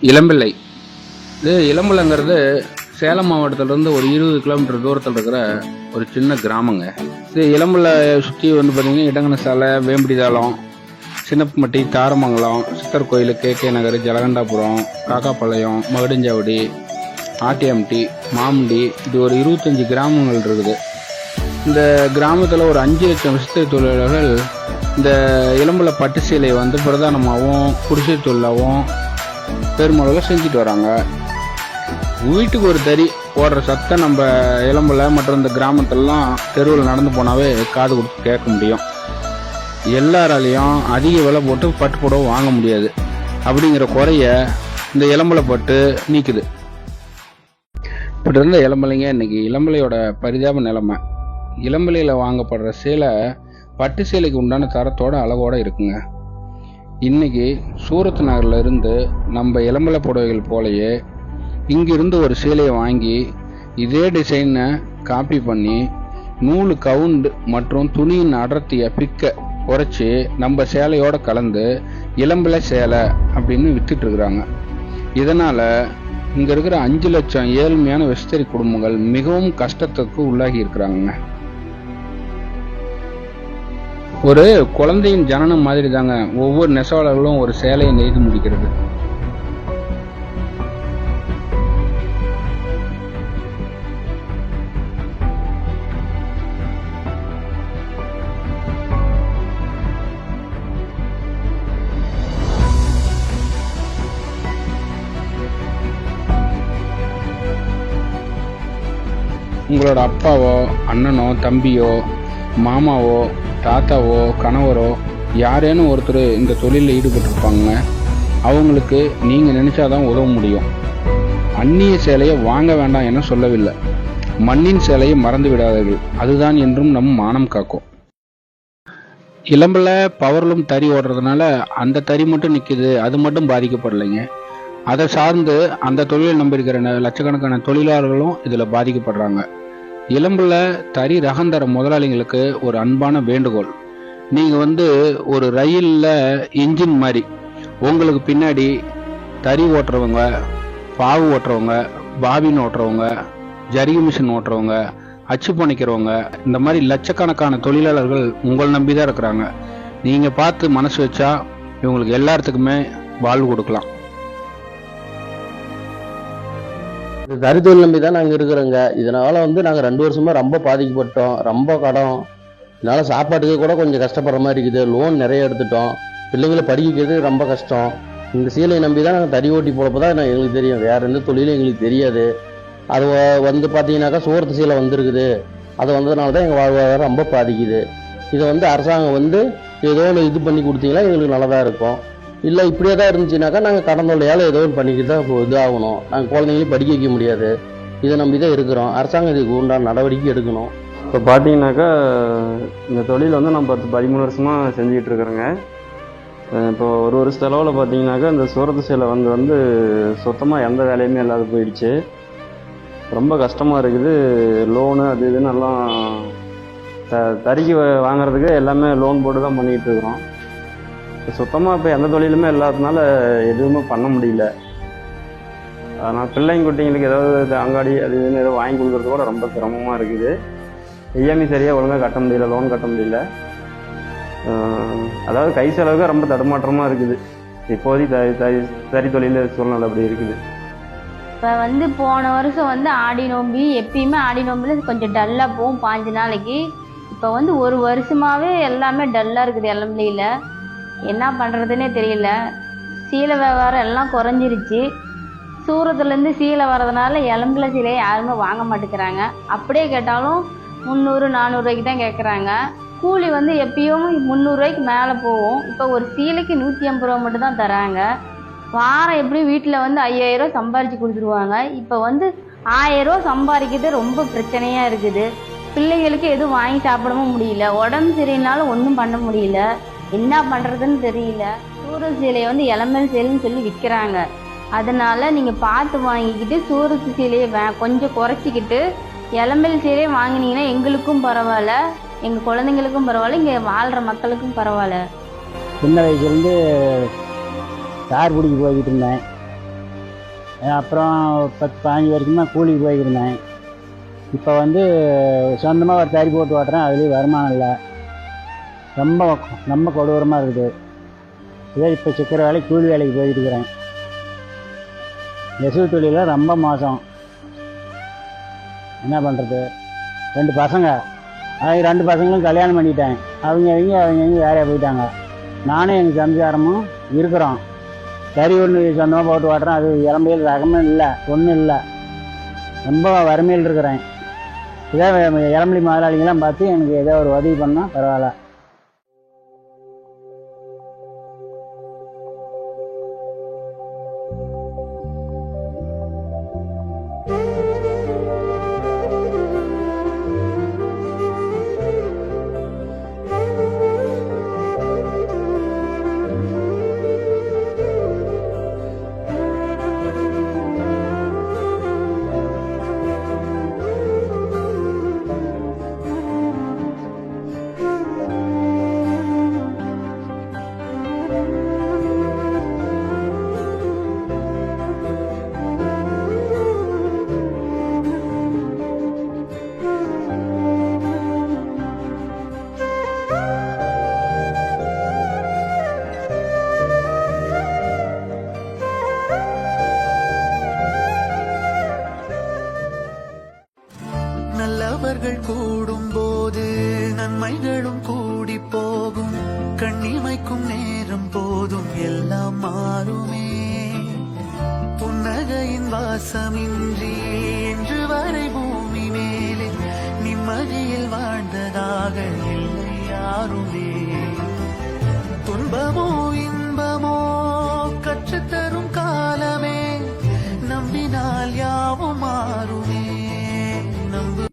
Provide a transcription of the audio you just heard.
இளம்பிள்ளை. இது இளம்பிள்ளைங்கிறது சேலம் மாவட்டத்திலேருந்து ஒரு 20 கிலோமீட்டர் தூரத்தில் இருக்கிற ஒரு சின்ன கிராமங்க. இது இளம்பிள்ளை சுற்றி வந்து பார்த்திங்கன்னா இடங்கன சாலை, வேம்படிதாளம், சின்னப்பம்பட்டி, தாரமங்கலம், சித்தர் கோயில், கே நகர், ஜலகண்டாபுரம், காக்காப்பாளையம், மகுடஞ்சாவடி, ஆட்டியம்டி, மாமுண்டி, இது ஒரு 25 கிராமங்கள் இருக்குது. இந்த கிராமத்தில் ஒரு 5 லட்சம் விசைத்தறி தொழிலாளர்கள் இந்த இளம்பிள்ளை பட்டு சேலையை வந்து பிரதானமாகவும் குடிசை தொழிலாகவும் பெருமளவில் செஞ்சுட்டு வராங்க. வீட்டுக்கு ஒரு தறி போடுற சத்தம் நம்ம இளம்பிள்ளை மற்றும் இந்த கிராமத்திலலாம் தெருவில் நடந்து போனாவே காது கொடுத்து கேட்க முடியும். எல்லாராலையும் அதிக விலை போட்டு பட்டு புடவை வாங்க முடியாது. அப்படிங்கிற குறைய இந்த இளம்பிள்ளை பட்டு நீக்குது. இப்படி இருந்த இளம்பிள்ளைங்க இன்னைக்கு இளம்பிள்ளையோட பரிதாப நிலைமை. இளம்பிள்ளையில் வாங்கப்படுற சேலை பட்டு சேலைக்கு உண்டான தரத்தோட அளவோட இருக்குங்க. இன்னைக்கு சூரத் நகரில் இருந்து நம்ம இளம்பிள்ளை புடவைகள் போலயே இங்கிருந்து ஒரு சேலையை வாங்கி இதே டிசைனை காப்பி பண்ணி நூலு கவுண்டு மற்றும் துணியின் அடர்த்தியை பிக்க குறைச்சி நம்ம சேலையோட கலந்து இளம்பிள்ளை சேலை அப்படின்னு வித்துட்டு இருக்கிறாங்க. இதனால இங்க இருக்கிற 5 லட்சம் ஏழ்மையான விசைத்தறி குடும்பங்கள் மிகவும் கஷ்டத்துக்கு உள்ளாகி இருக்கிறாங்க. ஒரு குழந்தையின் ஜனனம் மாதிரி தாங்க ஒவ்வொரு நெசவாளர்களும் ஒரு சேலையை நெய்து முடிக்கிறது. உங்களோட அப்பாவோ, அண்ணனோ, தம்பியோ, மாமாவோ, தாத்தாவோ, கணவரோ யாரேனும் ஒருத்தர் இந்த தொழிலில் ஈடுபட்டிருப்பாங்க. அவங்களுக்கு நீங்கள் நினைச்சாதான் உதவ முடியும். அந்நிய சேலையை வாங்க வேண்டாம் என சொல்லவில்லை. மண்ணின் சேலையை மறந்து விடாதீர்கள். அதுதான் என்றும் நம் மானம் காக்கும். இளம்பிள்ளை பவர்லும் தறி ஓடுறதுனால அந்த தறி மட்டும் நிற்குது, அது மட்டும் பாதிக்கப்படலைங்க. அதை சார்ந்து அந்த தொழிலை நம்பியிருக்கிற லட்சக்கணக்கான தொழிலாளர்களும் இதில் பாதிக்கப்படுறாங்க. இளம்பிள்ளை தறி ரகந்தர முதலாளிகளுக்கு ஒரு அன்பான வேண்டுகோள். நீங்கள் ஒரு ரயிலில் இன்ஜின் மாதிரி உங்களுக்கு பின்னாடி தறி ஓட்டுறவங்க, பாவு ஓட்டுறவங்க, பாபின் ஓட்டுறவங்க, ஜரிகை மிஷின் ஓட்டுறவங்க, அச்சு பணிக்கிறவங்க, இந்த மாதிரி லட்சக்கணக்கான தொழிலாளர்கள் உங்களை நம்பி தான் இருக்கிறாங்க. நீங்கள் பார்த்து மனசு வச்சா இவங்களுக்கு எல்லாத்துக்குமே வாழ்வு கொடுக்கலாம். தறி தொழில் நம்பி தான் நாங்கள் இருக்கிறோங்க. இதனால நாங்கள் 2 வருஷமா ரொம்ப பாதிக்கப்பட்டோம். ரொம்ப கடன், இதனால சாப்பாட்டுக்கு கூட கொஞ்சம் கஷ்டப்படுற மாதிரி இருக்குது. லோன் நிறைய எடுத்துட்டோம். பிள்ளைங்களை படிக்கிறது ரொம்ப கஷ்டம். இந்த சீலையை நம்பி தான் நாங்கள் தறி ஓட்டி போகிறப்ப தான் எங்களுக்கு தெரியும். வேற எந்த தொழிலும் எங்களுக்கு தெரியாது. அது பார்த்தீங்கன்னாக்கா சூரத்து சீலை வந்திருக்குது. அது வந்ததுனால தான் எங்கள் வாழ்வாதாரம் ரொம்ப பாதிக்குது. இதை அரசாங்கம் ஏதோ ஒன்று இது பண்ணி கொடுத்தீங்கன்னா எங்களுக்கு நல்லதாக இருக்கும். இல்லை இப்படியே தான் இருந்துச்சுனாக்கா நாங்கள் கடன் தொல்லையால் ஏதோ ஒன்று பண்ணிக்கிட்டு தான் இதாகணும். நாங்கள் குழந்தைங்களையும் படிக்க வைக்க முடியாது. இதை நம்பி தான் இருக்கிறோம். அரசாங்கம் இதுக்கு உண்டான நடவடிக்கை எடுக்கணும். இப்போ பார்த்தீங்கன்னாக்கா இந்த தொழில் நம்ம 13 வருஷமாக செஞ்சுக்கிட்டு இருக்கிறோங்க. இப்போ ஒரு வருஷத்தளவில் பார்த்தீங்கன்னாக்கா இந்த சூரத்து சேலை சுத்தமாக எந்த வேலையுமே இல்லாத போயிடுச்சு. ரொம்ப கஷ்டமாக இருக்குது. லோனு அது இதுன்னு எல்லாம் தறிக்கு வாங்குறதுக்கு எல்லாமே லோன் போட்டு தான் பண்ணிக்கிட்டு இருக்கிறோம். சுத்தமாக இப்போ எந்த தொழிலுமே இல்லாததுனால எதுவுமே பண்ண முடியல. அதனால் பிள்ளைங்க குட்டிங்களுக்கு ஏதாவது அங்காடி அது இதுன்னு ஏதோ வாங்கி கொடுக்குறது கூட ரொம்ப சிரமமாக இருக்குது. இஎம்ஐ சரியாக ஒழுங்காக கட்ட முடியல, லோன் கட்ட முடியல. அதாவது கை செலவுக்கு ரொம்ப தடுமாற்றமாக இருக்குது. இப்போதைக்கு தறி தொழில் சூழ்நிலை அப்படி இருக்குது. இப்போ போன வருஷம் ஆடி நோம்பி, எப்பயுமே ஆடி நோம்பில் கொஞ்சம் டல்லாக போகும் 5 நாளைக்கு. இப்போ 1 வருஷமாகவே எல்லாமே டல்லாக இருக்குது. இளம்பிள்ளையில் என்ன பண்ணுறதுன்னே தெரியல. சீலை வியாபாரம் எல்லாம் குறைஞ்சிருச்சு. சூரத்துலேருந்து சீலை வர்றதுனால இளம்பிள்ளை சீலையை யாருமே வாங்க மாட்டேங்கிறாங்க. அப்படியே கேட்டாலும் 300-400 ரூபாய்க்கு தான் கேட்குறாங்க. கூலி எப்பயும் 300 ரூபாய்க்கு மேலே போகும். இப்போ ஒரு சீலைக்கு 150 ரூபா மட்டும் தான் தராங்க. வாரம் எப்படி வீட்டில் 5000 ரூபா சம்பாரித்து கொடுத்துருவாங்க. இப்போ 1000 ரூபா சம்பாதிக்கிறது ரொம்ப பிரச்சனையாக இருக்குது. பிள்ளைங்களுக்கு எதுவும் வாங்கி சாப்பிடவும் முடியல. உடம்பு சரியினாலும் ஒன்றும் பண்ண முடியல. என்ன பண்ணுறதுன்னு தெரியல. சூரத் சீலையை இளம்பிள்ளை சேலைன்னு சொல்லி விற்கிறாங்க. அதனால நீங்கள் பார்த்து வாங்கிக்கிட்டு சூரத் சீலையை கொஞ்சம் குறைச்சிக்கிட்டு இளம்பிள்ளை சீலையை வாங்கினீங்கன்னா எங்களுக்கும் பரவாயில்ல, எங்கள் குழந்தைங்களுக்கும் பரவாயில்ல, இங்கே வாழ்கிற மக்களுக்கும் பரவாயில்ல. சின்ன வயசுலேருந்து கார் பிடிக்க போய்கிட்டு இருந்தேன். அப்புறம் 10-15 வருஷமாக கூலிக்கு போயிருந்தேன். இப்போ வந்து சொந்தமாக ஒரு தறி போட்டு ஓட்டுறேன். அதுலேயும் வருமானம் இல்லை. ரொம்ப ரொம்ப கொடூரமாக இருக்குது. இதே இப்போ சிக்கிற வேலைக்கு கூலி வேலைக்கு போயிட்டு இருக்கிறேன். நெசவு தொழிலில் ரொம்ப மோசம். என்ன பண்ணுறது? 2 பசங்க, அது 2 பசங்களும் கல்யாணம் பண்ணிட்டேன். அவங்க வேலையாக போயிட்டாங்க. நானும் எங்கள் சம்சாரமும் இருக்கிறோம். சரி ஒன்று சொந்தமாக போட்டு ஓட்டுறேன். அது இளம்பையில் ரகமே இல்லை, ஒன்றும் இல்லை. ரொம்ப வறுமையில் இருக்கிறேன். இதே இளம்பலி முதலாளிங்கெல்லாம் பார்த்து எனக்கு ஏதோ ஒரு உதவி பண்ணால் பரவாயில்ல. நல்லவர்கள் கூடும் போது நன்மைகளும் கூடி போகும். கண்ணிமைக்கும் நேரம் போதும் எல்லாம் மாறுமே. புன்னகையின் வாசமின்றி இன்று வரை பூமி மேலே நிம்மதியில் வாழ்ந்ததாக இல்லை யாருமே. துன்பமோ இன்பமோ கற்றுத்தரும் காலமே, நம்பினால் யாவும்